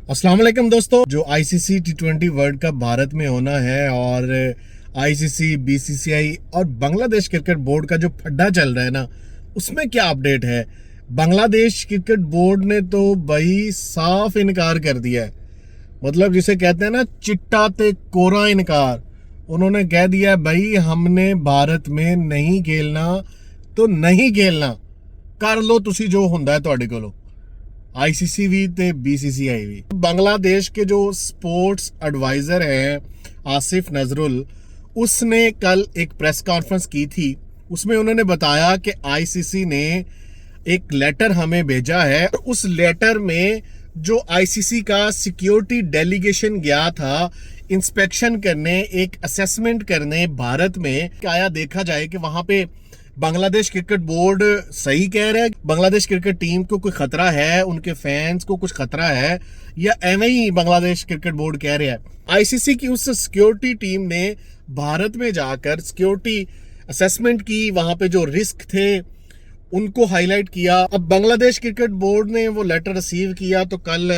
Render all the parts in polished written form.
अस्सलाम वालेकुम दोस्तों। जो आईसीसी टी20 वर्ल्ड कप भारत में होना है और आईसीसी, बीसीसीआई और बांग्लादेश क्रिकेट बोर्ड का जो फड्डा चल रहा है ना, उसमें क्या अपडेट है। बांग्लादेश क्रिकेट बोर्ड ने तो भाई साफ इनकार कर दिया है। मतलब जिसे कहते हैं ना, चिट्टा ते कोरा इनकार। उन्होंने कह दिया भाई हमने भारत में नहीं खेलना तो नहीं खेलना, कर लो तुसी जो हुंदा है तुहाडे कोलों। आईसीसी भी ते बीसीसीआई भी। बांग्लादेश के जो स्पोर्ट्स एडवाइजर हैं आसिफ नजरुल, उसने कल एक प्रेस कॉन्फ्रेंस की थी। उसमें उन्होंने बताया कि आईसीसी ने एक लेटर हमें भेजा है। उस लेटर में जो आईसीसी का सिक्योरिटी डेलीगेशन गया था इंस्पेक्शन करने, एक असेसमेंट करने भारत में, आया देखा जाए कि वहां पे बांग्लादेश क्रिकेट बोर्ड सही कह रहा है, बांग्लादेश क्रिकेट टीम को कोई खतरा है, उनके फैंस को कुछ खतरा है, या एवं ही बांग्लादेश क्रिकेट बोर्ड कह रहा है। आईसीसी की उस सिक्योरिटी टीम ने भारत में जाकर सिक्योरिटी असेसमेंट की, वहां पे जो रिस्क थे उनको हाईलाइट किया। अब बांग्लादेश क्रिकेट बोर्ड ने वो लेटर रिसीव किया तो कल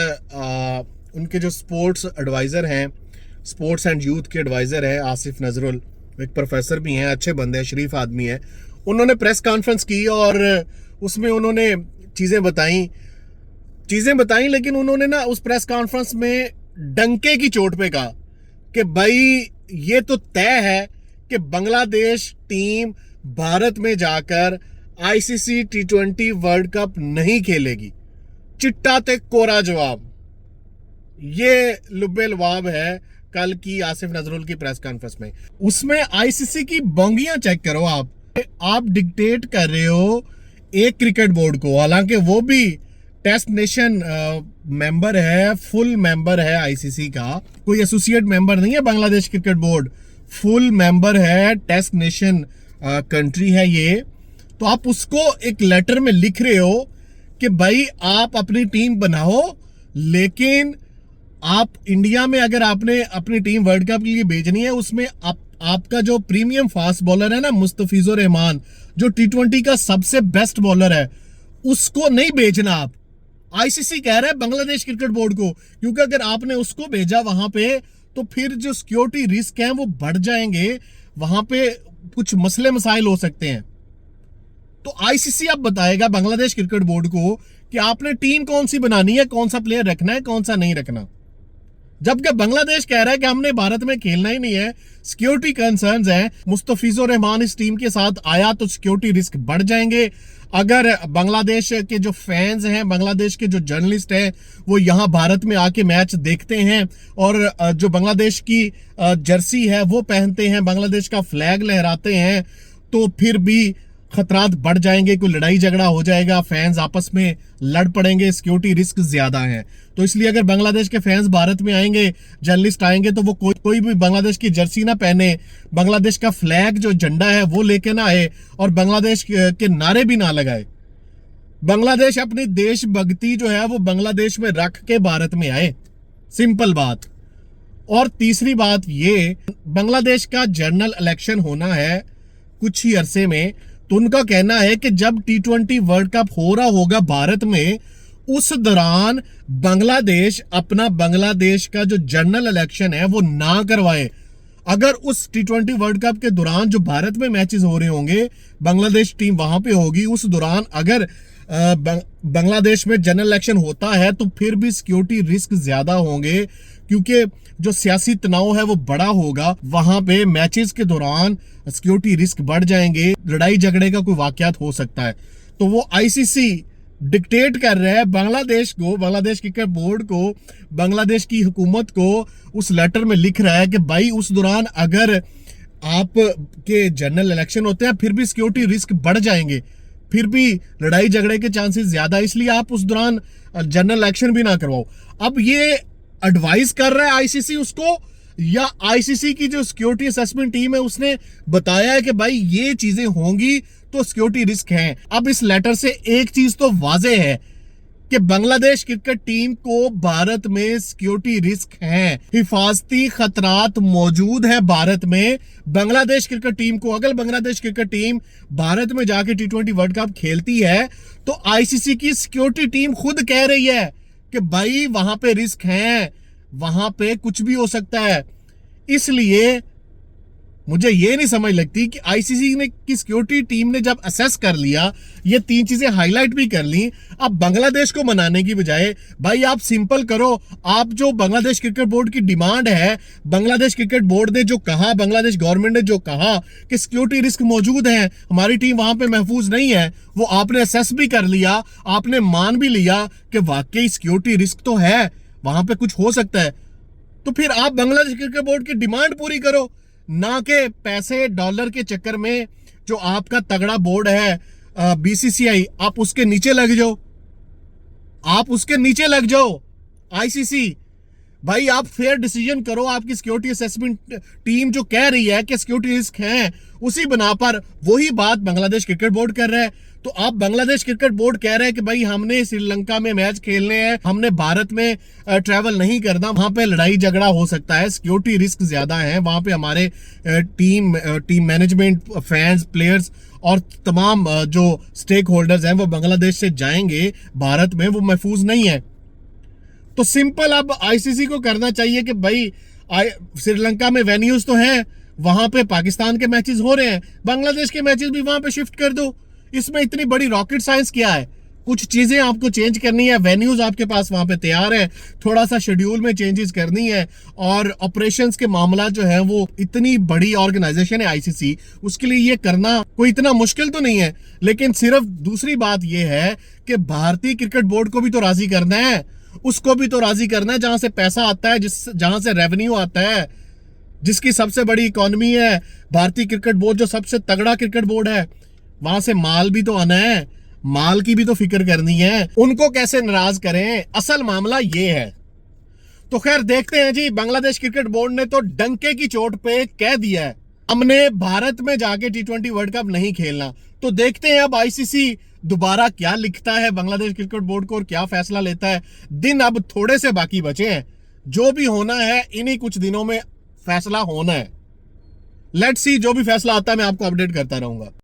उनके जो स्पोर्ट्स एडवाइजर हैं, स्पोर्ट्स एंड यूथ के एडवाइजर हैं आसिफ नजरुल, एक प्रोफेसर भी हैं, अच्छे बंदे हैं, शरीफ आदमी है। उन्होंने प्रेस कॉन्फ्रेंस की और उसमें उन्होंने चीज़ें बताई, लेकिन उन्होंने ना उस प्रेस कॉन्फ्रेंस में डंके की चोट पे कहा कि भाई ये तो तय है कि बांग्लादेश टीम भारत में जाकर आईसीसी टी20 वर्ल्ड कप नहीं खेलेगी। चिट्टा ते कोरा जवाब। ये लुब्बे लवाब है कल की आसिफ नजरुल की प्रेस कॉन्फ्रेंस में। उसमें आईसीसी की बोंगियां चेक करो। आप डिक्टेट कर रहे हो एक क्रिकेट बोर्ड को, हालांकि वो भी टेस्ट नेशन मेंबर है, फुल मेंबर है आईसीसी का, कोई एसोसिएट मेंबर नहीं है Bangladesh cricket board, full member है, टेस्ट नेशन कंट्री है ये। तो आप उसको एक लेटर में लिख रहे हो कि भाई आप अपनी टीम बनाओ, लेकिन आप इंडिया में अगर आपने अपनी टीम वर्ल्ड कप के लिए भेजनी है, उसमें आपका जो प्रीमियम फास्ट बॉलर है ना मुस्तफिजुर रहमान, जो टी20 का सबसे बेस्ट बॉलर है, उसको नहीं भेजना। आप आईसीसी कह रहा है बांग्लादेश क्रिकेट बोर्ड को, क्योंकि अगर आपने उसको भेजा वहां पे तो फिर जो सिक्योरिटी रिस्क है वो बढ़ जाएंगे, वहां पे कुछ मसले मसाइल हो सकते हैं। तो आईसीसी अब बताएगा बांग्लादेश क्रिकेट बोर्ड को कि आपने टीम कौन सी बनानी है, कौन सा प्लेयर रखना है, कौन सा नहीं रखना। जबकि बांग्लादेश कह रहा है कि हमने भारत में खेलना ही नहीं है, सिक्योरिटी कंसर्न्स हैं। मुस्तफिजुर रहमान इस टीम के साथ आया तो सिक्योरिटी रिस्क बढ़ जाएंगे। अगर बांग्लादेश के जो फैंस हैं, बांग्लादेश के जो जर्नलिस्ट हैं, वो यहाँ भारत में आके मैच देखते हैं और जो बांग्लादेश की जर्सी है वो पहनते हैं, बांग्लादेश का फ्लैग लहराते हैं, तो फिर भी खतरात बढ़ जाएंगे, कोई लड़ाई झगड़ा हो जाएगा, फैंस आपस में लड़ पड़ेंगे, सिक्योरिटी रिस्क ज्यादा है। तो इसलिए अगर बांग्लादेश के फैंस भारत में आएंगे, जर्नलिस्ट आएंगे, तो वो कोई भी बांग्लादेश की जर्सी ना पहने, बांग्लादेश का फ्लैग जो झंडा है वो लेके ना आए और बांग्लादेश के नारे भी ना लगाए। बांग्लादेश अपनी देशभक्ति जो है वो बांग्लादेश में रख के भारत में आए, सिंपल बात। और तीसरी बात ये, बांग्लादेश का जनरल इलेक्शन होना है कुछ ही अरसे में, तो उनका कहना है कि जब टी20 वर्ल्ड कप हो रहा होगा भारत में, उस दौरान बांग्लादेश बांग्लादेश का जो जनरल इलेक्शन है वो ना करवाए। अगर उस टी20 वर्ल्ड कप के दौरान जो भारत में मैचेस हो रहे होंगे, बांग्लादेश टीम वहां पे होगी, उस दौरान अगर बांग्लादेश में जनरल इलेक्शन होता है तो फिर भी सिक्योरिटी रिस्क ज्यादा होंगे, क्योंकि जो सियासी तनाव है वो बड़ा होगा। वहां पे मैचेस के दौरान सिक्योरिटी रिस्क बढ़ जाएंगे, लड़ाई झगड़े का कोई वाकयात हो सकता है। तो वो आईसीसी डिक्टेट कर रहा है बांग्लादेश को, बांग्लादेश क्रिकेट बोर्ड को, बांग्लादेश की हुकूमत को उस लेटर में लिख रहा है कि भाई उस दौरान अगर आप के जनरल इलेक्शन होते हैं फिर भी सिक्योरिटी रिस्क बढ़ जाएंगे, फिर भी लड़ाई झगड़े के चांसेस ज्यादा, इसलिए आप उस दौरान जनरल इलेक्शन भी ना करवाओ। अब ये एडवाइस कर रहा है आईसीसी उसको, या आईसीसी की जो सिक्योरिटी असेसमेंट टीम है उसने बताया है कि भाई ये चीजें होंगी तो सिक्योरिटी रिस्क हैं। अब इस लेटर से एक चीज तो वाजे है कि बांग्लादेश क्रिकेट टीम को भारत में सिक्योरिटी रिस्क हैं, हिफाजती खतरात मौजूद है भारत में। बांग्लादेश क्रिकेट टीम को, अगर बांग्लादेश क्रिकेट टीम भारत में जाके टी20 वर्ल्ड कप खेलती है तो आईसीसी की सिक्योरिटी टीम खुद कह रही है कि भाई वहां पे रिस्क है, वहां पे कुछ भी हो सकता है। इसलिए मुझे ये नहीं समझ लगती कि आईसीसी ने की सिक्योरिटी टीम ने जब असेस कर लिया, ये तीन चीजें हाईलाइट भी कर ली, अब बांग्लादेश को मनाने की बजाय भाई आप सिंपल करो। आप जो बांग्लादेश क्रिकेट बोर्ड की डिमांड है, बांग्लादेश क्रिकेट बोर्ड ने जो कहा, बांग्लादेश गवर्नमेंट ने जो कहा कि सिक्योरिटी रिस्क मौजूद है, हमारी टीम वहां पे महफूज नहीं है, वो आपने असेस भी कर लिया, आपने मान भी लिया कि वाकई सिक्योरिटी रिस्क तो है, वहां पे कुछ हो सकता है। तो फिर आप बांग्लादेश क्रिकेट बोर्ड की डिमांड पूरी करो, ना के पैसे डॉलर के चक्कर में जो आपका तगड़ा बोर्ड है बीसीसीआई, आप उसके नीचे लग जाओ, आप उसके नीचे लग जाओ। आईसीसी भाई आप फेयर डिसीजन करो। आपकी सिक्योरिटी असेसमेंट टीम जो कह रही है कि सिक्योरिटी रिस्क है, उसी बना पर वही बात बांग्लादेश क्रिकेट बोर्ड कर रहा है। तो आप बांग्लादेश क्रिकेट बोर्ड कह रहे हैं कि भाई हमने श्रीलंका में मैच खेलने हैं, हमने भारत में ट्रैवल नहीं करना, वहां पे लड़ाई झगड़ा हो सकता है, सिक्योरिटी रिस्क ज्यादा है, वहां पे हमारे टीम मैनेजमेंट, फैंस, प्लेयर्स और तमाम जो स्टेक होल्डर्स हैं वो बांग्लादेश से जाएंगे भारत में, वो महफूज नहीं है। तो सिंपल अब आईसीसी को करना चाहिए कि भाई श्रीलंका में वेन्यूज तो हैं, वहां पे पाकिस्तान के मैचेस हो रहे हैं, बांग्लादेश के मैचेस भी वहां पे शिफ्ट कर दो। इसमें इतनी बड़ी रॉकेट साइंस क्या है? कुछ चीजें आपको चेंज करनी है, वेन्यूज आपके पास वहां पे तैयार है, थोड़ा सा शेड्यूल में चेंजेस करनी है, और ऑपरेशंस के मामला जो है वो इतनी बड़ी ऑर्गेनाइजेशन है आईसीसी, उसके लिए ये करना कोई इतना मुश्किल तो नहीं है। लेकिन सिर्फ दूसरी बात ये है कि भारतीय क्रिकेट बोर्ड को भी तो राजी करना है, उसको भी तो राजी करना है जहां से पैसा आता है, जहां से रेवेन्यू आता है, जिसकी सबसे बड़ी इकोनॉमी है भारतीय क्रिकेट बोर्ड, जो सबसे तगड़ा क्रिकेट बोर्ड है, वहां से माल भी तो आना है, माल की भी तो फिक्र करनी है। उनको कैसे नाराज करें, असल मामला ये है। तो खैर देखते हैं जी, बांग्लादेश क्रिकेट बोर्ड ने तो डंके की चोट पे कह दिया है हमने भारत में जाके T20 वर्ल्ड कप नहीं खेलना। तो देखते हैं अब आईसीसी दोबारा क्या लिखता है बांग्लादेश क्रिकेट बोर्ड को और क्या फैसला लेता है। दिन अब थोड़े से बाकी बचे हैं, जो भी होना है इन्हीं कुछ दिनों में फैसला होना है। लेट्स सी, जो भी फैसला आता है मैं आपको अपडेट करता रहूंगा।